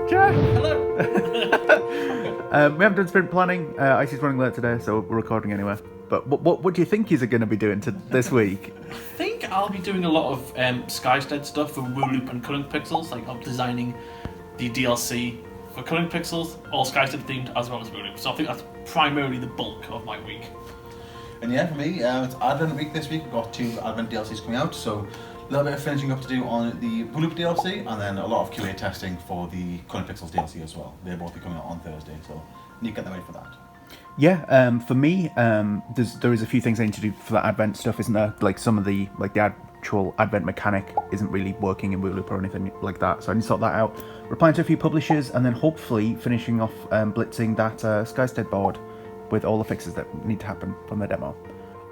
Jack! Hello. We haven't done sprint planning. Icy's running late today, so we're recording anyway. But what do you think he's going to be doing this week? I think I'll be doing a lot of Skystead stuff for Wooloop and Culling Pixels. Like I'm designing the DLC for Culling Pixels, all Skystead themed as well as Wooloop. So I think that's primarily the bulk of my week. And yeah, for me, it's Advent week this week. We've got 2 Advent DLCs coming out, so a little bit of finishing up to do on the Wooloop DLC, and then a lot of QA testing for the Culling Pixels DLC as well. They'll both be coming out on Thursday, so you need to get them ready for that. Yeah, for me, there is a few things I need to do for that Advent stuff, isn't there? Like some of the actual Advent mechanic isn't really working in Wooloop or anything like that, so I need to sort that out. Replying to a few publishers, and then hopefully finishing off blitzing that Skystead board with all the fixes that need to happen from the demo.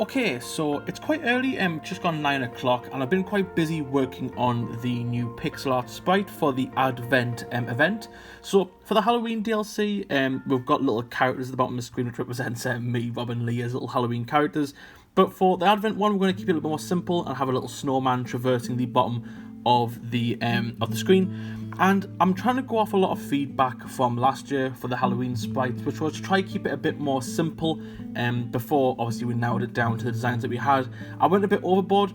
Okay, so it's quite early, just gone 9 o'clock, and I've been quite busy working on the new pixel art sprite for the Advent event. So for the Halloween DLC, we've got little characters at the bottom of the screen which represents me, Rob and Lee as little Halloween characters. But for the Advent one, we're going to keep it a little bit more simple and have a little snowman traversing the bottom of the screen. And I'm trying to go off a lot of feedback from last year for the Halloween sprites, which was to try to keep it a bit more simple. Before, obviously, we narrowed it down to the designs that we had. I went a bit overboard,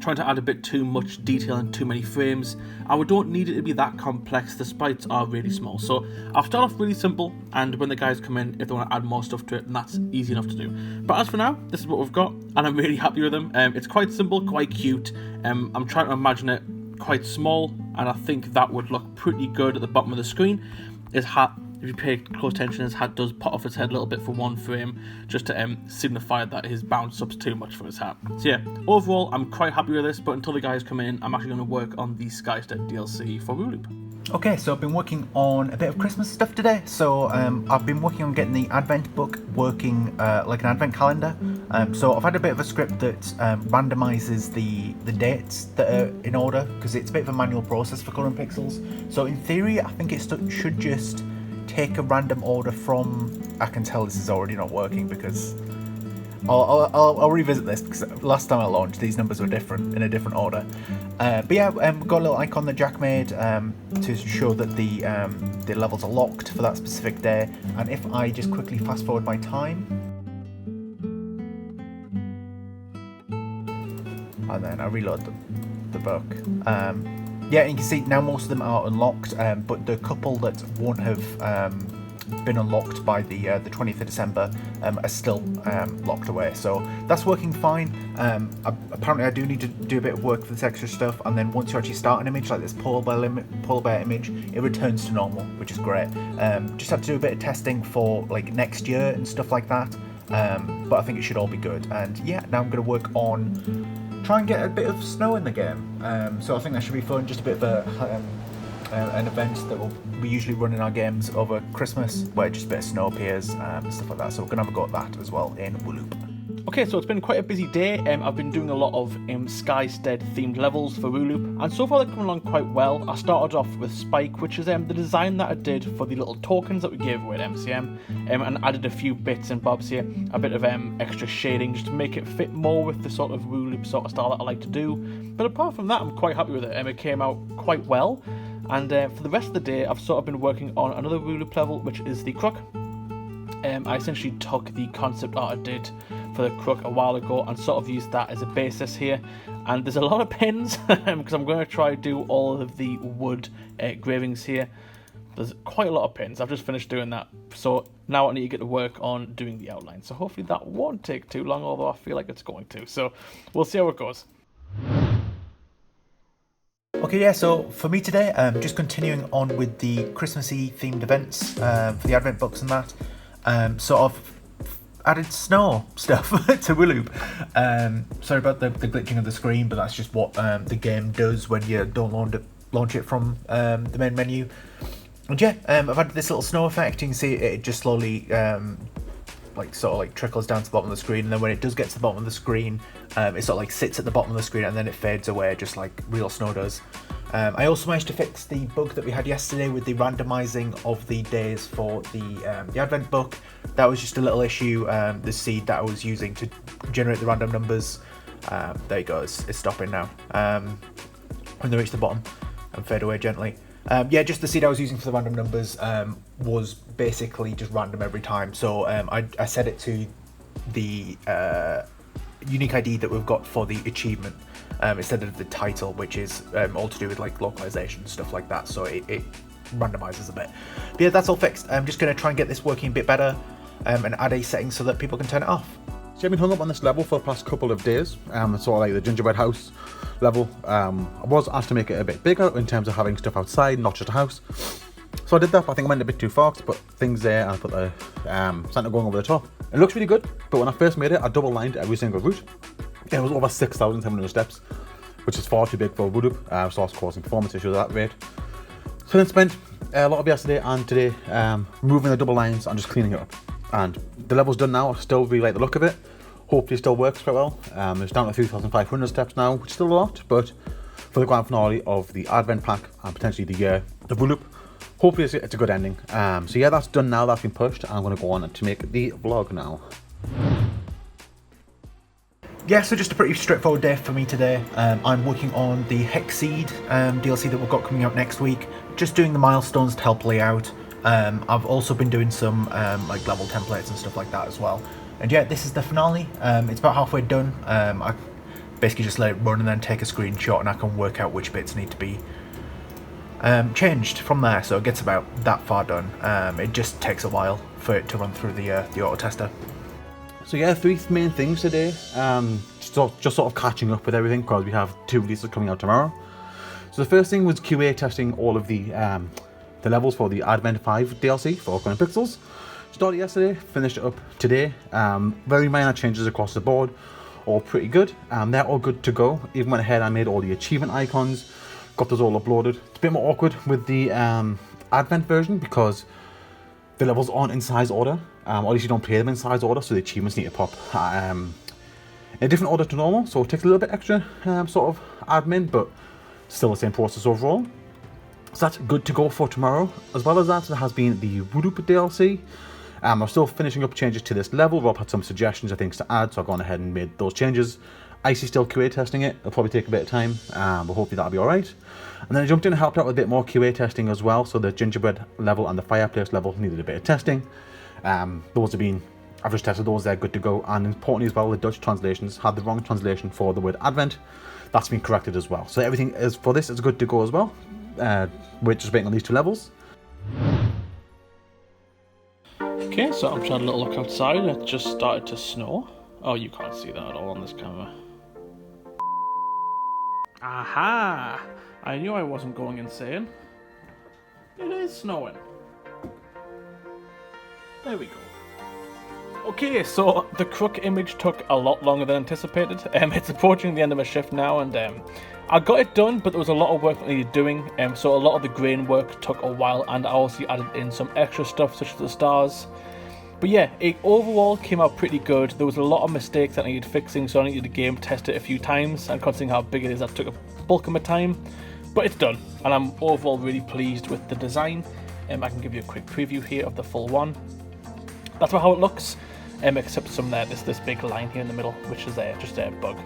trying to add a bit too much detail and too many frames. And we don't need it to be that complex. The sprites are really small. So I'll start off really simple, and when the guys come in, if they want to add more stuff to it, then that's easy enough to do. But as for now, this is what we've got, and I'm really happy with them. It's quite simple, quite cute. I'm trying to imagine it quite small, and I think that would look pretty good at the bottom of the screen. His hat, if you pay close attention, his hat does pop off his head a little bit for one frame, just to signify that his bounce up's too much for his hat. So yeah, overall I'm quite happy with this, but until the guys come in, I'm actually going to work on the Skystead DLC for Wooloop. Okay, so I've been working on a bit of Christmas stuff today. So I've been working on getting the Advent book working like an Advent calendar. So I've had a bit of a script that randomizes the dates that are in order, because it's a bit of a manual process for Culling Pixels. So in theory, I think it should just take a random order from... I can tell this is already not working because... I'll revisit this, because last time I launched these numbers were different, in a different order. But yeah, we've got a little icon that Jack made to show that the levels are locked for that specific day. And if I just quickly fast forward my time, and then I reload the book. Yeah, you can see now most of them are unlocked, but the couple that won't have been unlocked by the 20th of December are still locked away, so that's working fine. Apparently I do need to do a bit of work for this extra stuff, and then once you actually start an image like this polar bear image, it returns to normal, which is great. Just have to do a bit of testing for like next year and stuff like that, but I think it should all be good. And yeah, now I'm going to work on try and get a bit of snow in the game, so I think that should be fun. Just a bit of an event that we usually run in our games over Christmas, where just a bit of snow appears and stuff like that. So we're gonna have a go at that as well in Wooloop. Okay, so it's been quite a busy day. I've been doing a lot of Skystead themed levels for Wooloop, and so far they're coming along quite well. I started off with Spike, which is the design that I did for the little tokens that we gave away at MCM, and added a few bits and bobs here, a bit of extra shading just to make it fit more with the sort of Wooloop sort of style that I like to do. But apart from that, I'm quite happy with it. It came out quite well, and for the rest of the day, I've sort of been working on another Wooloop level, which is the Crook. I essentially took the concept art I did for the Crook a while ago and sort of used that as a basis here, and there's a lot of pins because I'm going to try to do all of the wood engravings here. There's quite a lot of pins. I've just finished doing that, so now I need to get to work on doing the outline, so hopefully that won't take too long, although I feel like it's going to, so we'll see how it goes. Okay, yeah, so for me today, just continuing on with the Christmassy themed events for the Advent books and that. Sort of added snow stuff to Wooloop. Sorry about the glitching of the screen, but that's just what the game does when you don't launch it from the main menu. And yeah, I've had this little snow effect. You can see it just slowly trickles down to the bottom of the screen, and then when it does get to the bottom of the screen, it sort of like sits at the bottom of the screen and then it fades away just like real snow does. I also managed to fix the bug that we had yesterday with the randomizing of the days for the Advent book. That was just a little issue. The seed that I was using to generate the random numbers, there you go, it's stopping now. When they reach the bottom and fade away gently. Yeah, just the seed I was using for the random numbers was basically just random every time. So I set it to the unique ID that we've got for the achievement instead of the title, which is all to do with like localization and stuff like that. So it randomizes a bit. But yeah, that's all fixed. I'm just going to try and get this working a bit better and add a setting so that people can turn it off. So I've been hung up on this level for the past couple of days. Sort of like the gingerbread house level. I was asked to make it a bit bigger in terms of having stuff outside, not just a house. So I did that, but I think I went a bit too far to put things there, and I put the Santa going over the top. It looks really good, but when I first made it, I double lined every single route. It was over 6,700 steps, which is far too big for a wood loop, so I was causing performance issues at that rate. So then spent a lot of yesterday and today moving the double lines and just cleaning it up. And the level's done now. I still really like the look of it. Hopefully it still works quite well. It's down to 3,500 steps now, which is still a lot, but for the grand finale of the Advent pack and potentially the year, the wood loop, hopefully it's a good ending. So yeah, that's done now, that's been pushed. I'm going to go on to make the vlog now. Yeah, so just a pretty straightforward day for me today. I'm working on the hexceed DLC that we've got coming out next week. Just doing the milestones to help lay out. I've also been doing some like level templates and stuff like that as well. And yeah, this is the finale. It's about halfway done. I basically just let it run and then take a screenshot, and I can work out which bits need to be changed from there. So it gets about that far done. It just takes a while for it to run through the auto tester. So yeah, three main things today. Just sort of catching up with everything because we have 2 releases coming out tomorrow. So the first thing was QA testing all of the levels for the Advent 5 DLC for Coin Pixels. Started yesterday, finished it up today. Very minor changes across the board, all pretty good. They're all good to go. Even went ahead and made all the achievement icons, got those all uploaded. It's a bit more awkward with the Advent version because the levels aren't in size order, or at least you don't play them in size order, so the achievements need to pop in a different order to normal, so it takes a little bit extra sort of admin, but still the same process overall. So that's good to go for tomorrow. As well as that, there has been the Wood Loop DLC. I'm still finishing up changes to this level. Rob had some suggestions of things to add, so I've gone ahead and made those changes. Icy's still QA testing it. It'll probably take a bit of time, but hopefully that'll be alright. And then I jumped in and helped out with a bit more QA testing as well. So the gingerbread level and the fireplace level needed a bit of testing. Those have been, I've just tested those, they're good to go. And importantly as well, the Dutch translations had the wrong translation for the word Advent. That's been corrected as well. So everything is for this is good to go as well. We're just waiting on these 2 levels. Okay, so I'm trying a little look outside. It just started to snow. Oh, you can't see that at all on this camera. Aha! I knew I wasn't going insane. It is snowing. There we go. Okay, so the crook image took a lot longer than anticipated. It's approaching the end of my shift now, and I got it done, but there was a lot of work that needed doing. So a lot of the grain work took a while, and I also added in some extra stuff, such as the stars. But yeah, it overall came out pretty good. There was a lot of mistakes that needed fixing, so I needed the game test it a few times, and considering how big it is, that took a bulk of my time. But it's done, and I'm overall really pleased with the design. I can give you a quick preview here of the full one. That's how it looks, except this big line here in the middle, which is just a bug.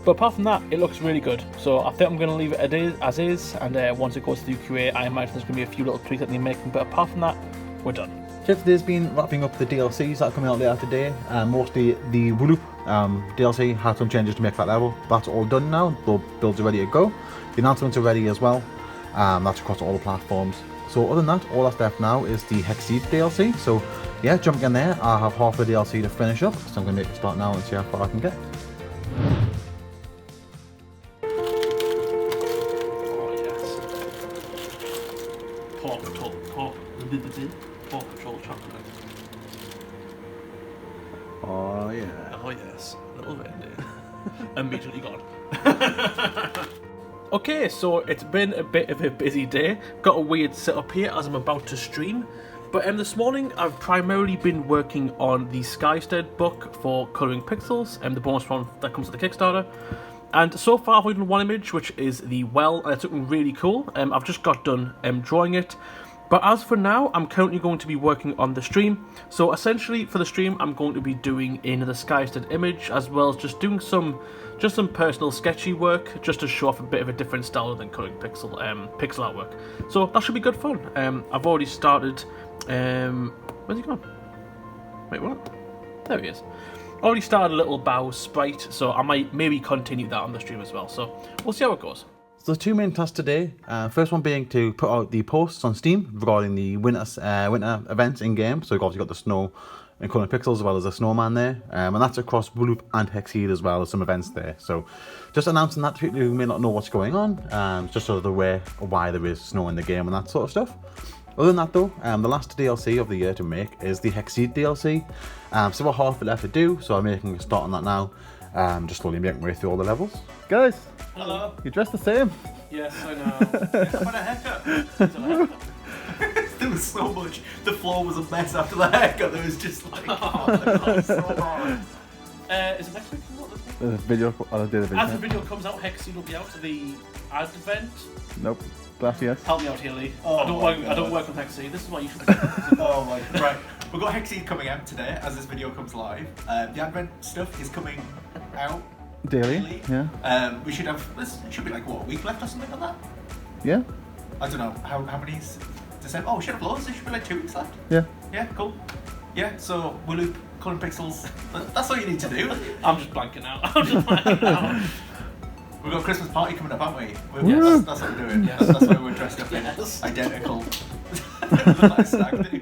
But apart from that, it looks really good. So I think I'm going to leave it as is, and once it goes through QA, I imagine there's going to be a few little tweaks that need making. But apart from that, we're done. Today's been wrapping up the DLCs that are coming out later today. Mostly the Wood Loop DLC had some changes to make that level. That's all done now. The builds are ready to go. The announcements are ready as well. That's across all the platforms. So other than that, all that's left now is the hexceed DLC. So yeah, jumping in there, I have half the DLC to finish up. So I'm going to make a start now and see how far I can get. Oh yes. Paw Patrol chocolate. Oh yeah. Oh yes, little reindeer. Immediately gone. Okay, so it's been a bit of a busy day. Got a weird setup here as I'm about to stream. But this morning I've primarily been working on the Skystead book for Colouring Pixels, and the bonus one that comes with the Kickstarter. And so far I've only done one image, which is the well, and it's looking really cool. I've just got done drawing it. But as for now, I'm currently going to be working on the stream. So essentially for the stream, I'm going to be doing in the Skysted image, as well as just doing some personal sketchy work, just to show off a bit of a different style than coloring pixel artwork. So that should be good fun. I've already started. Where's he gone? Wait, what? There he is. Already started a little bow sprite, so I might maybe continue that on the stream as well. So we'll see how it goes. So the two main tasks today, first one being to put out the posts on Steam regarding the winter events in game. So we've obviously got the snow and coloured pixels as well as a snowman there, and that's across Wooloop and Hexceed as well as some events there. So just announcing that to people who may not know what's going on, just so they're aware of why there is snow in the game and that sort of stuff. Other than that though, the last DLC of the year to make is the hexceed DLC. So we're half left to do, so I'm making a start on that now. Just slowly making my way through all the levels. Guys! Hello. You dressed the same. Yes, I know. I've had a haircut. There was so much. The floor was a mess after the haircut. There was just like, oh, so hard. Is it next week? The video, I'll do the video. As the video comes out, Hexceed will be out to the advent. Nope. Glass, yes. Help me out here, Lee. Oh I don't work on Hexceed. This is why you should be. Oh my god. Right, we've got Hexceed coming out today as this video comes live. The Advent stuff is coming out Daily, yeah. We should have, this should be like, what, a week left or something like that? Yeah. I don't know, how many December? Oh, we should have loads, there should be like 2 weeks left. Yeah. Yeah, cool. Yeah, so Wooloop, colouring pixels, that's all you need to do. I'm just blanking out. We've got a Christmas party coming up, haven't we? Yes. That's what we're doing. Yes. That's why we're dressed up in identical. Like a stag do.